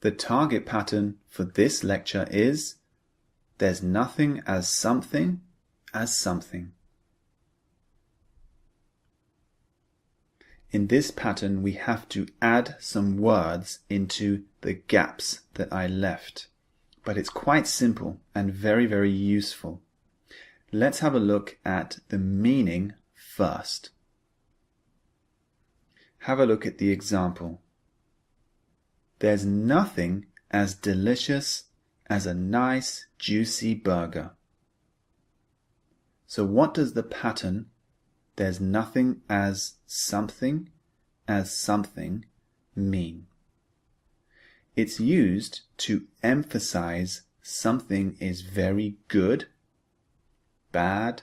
The target pattern for this lecture is there's nothing as something as something. In this pattern, we have to add some words into the gaps that I left. But it's quite simple and very, very useful. Let's have a look at the meaning first. Have a look at the example. There's nothing as delicious as a nice, juicy burger. So what does the pattern "there's nothing as something mean? It's used to emphasize something is very good, bad,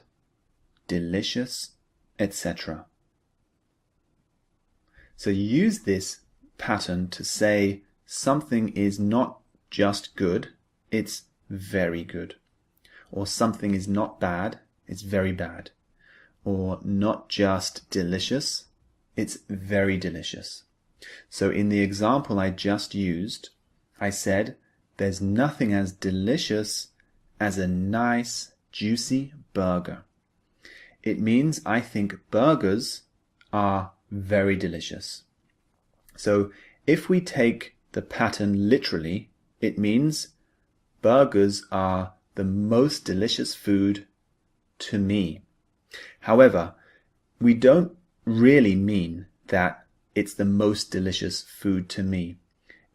delicious, etc. So use this pattern to say something is not just good, it's very good. Or something is not bad, it's very bad. Or not just delicious, it's very delicious. So in the example I just used, I said, there's nothing as delicious as a nice, juicy burger. It means I think burgers are very delicious. So if we take the pattern literally, it means burgers are the most delicious food to me. However, we don't really mean that it's the most delicious food to me.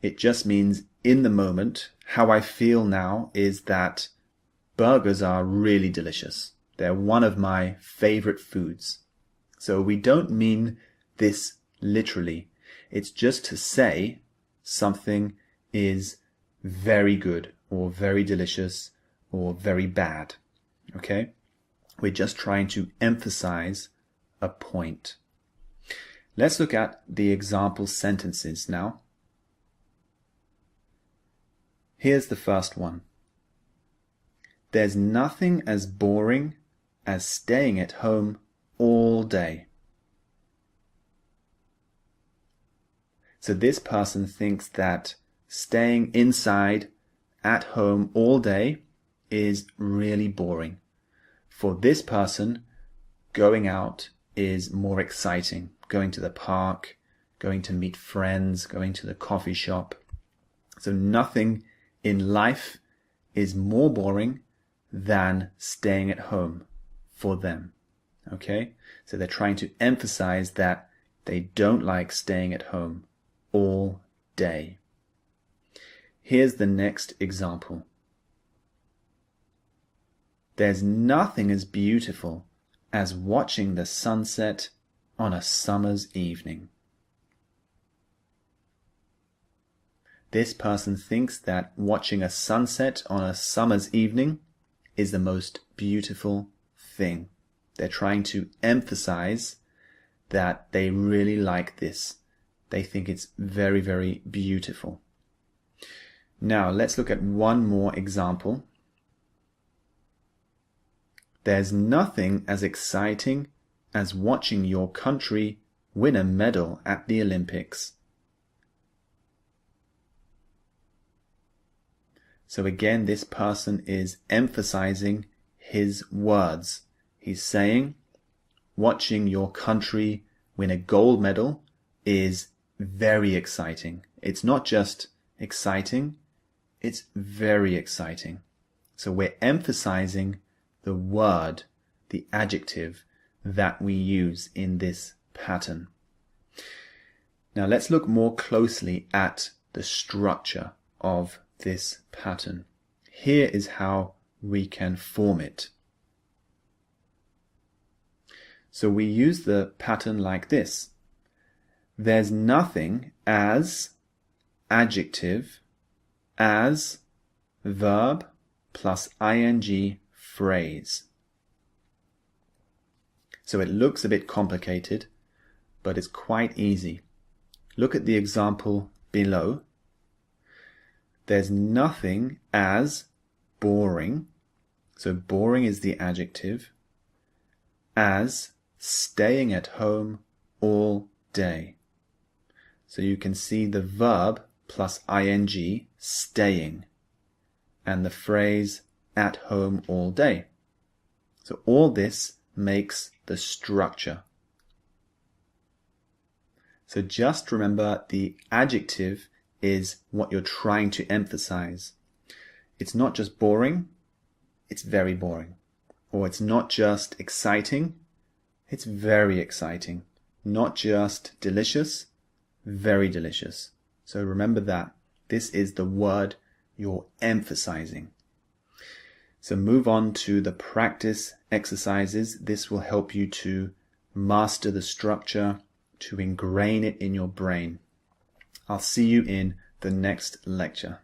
It just means in the moment, how I feel now is that burgers are really delicious. They're one of my favorite foods. So we don't mean this literally. It's just to say something is very good or very delicious or very bad. Okay? We're just trying to emphasize a point. Let's look at the example sentences now. Here's the first one. There's nothing as boring as staying at home all day. So this person thinks that staying inside at home all day is really boring. For this person, going out is more exciting. Going to the park, going to meet friends, going to the coffee shop. So nothing in life is more boring than staying at home for them. Okay? So they're trying to emphasize that they don't like staying at home all day. Here's the next example. There's nothing as beautiful as watching the sunset on a summer's evening. This person thinks that watching a sunset on a summer's evening is the most beautiful thing. They're trying to emphasize that they really like this. They think it's very, very beautiful. Now let's look at one more example. There's nothing as exciting as watching your country win a medal at the Olympics. So again, this person is emphasizing his words. He's saying, watching your country win a gold medal is very exciting. It's not just exciting, it's very exciting. So we're emphasizing the word, the adjective that we use in this pattern. Now let's look more closely at the structure of this pattern. Here is how we can form it. So we use the pattern like this. There's nothing as adjective as verb plus ing phrase. So it looks a bit complicated, but it's quite easy. Look at the example below. There's nothing as boring, so boring is the adjective, as staying at home all day. So you can see the verb plus ing, staying, and the phrase at home all day. So all this makes the structure. So just remember the adjective is what you're trying to emphasize. It's not just boring, it's very boring. Or it's not just exciting, it's very exciting. Not just delicious, very delicious. So remember that. This is the word you're emphasizing. So move on to the practice exercises. This will help you to master the structure, to ingrain it in your brain. I'll see you in the next lecture.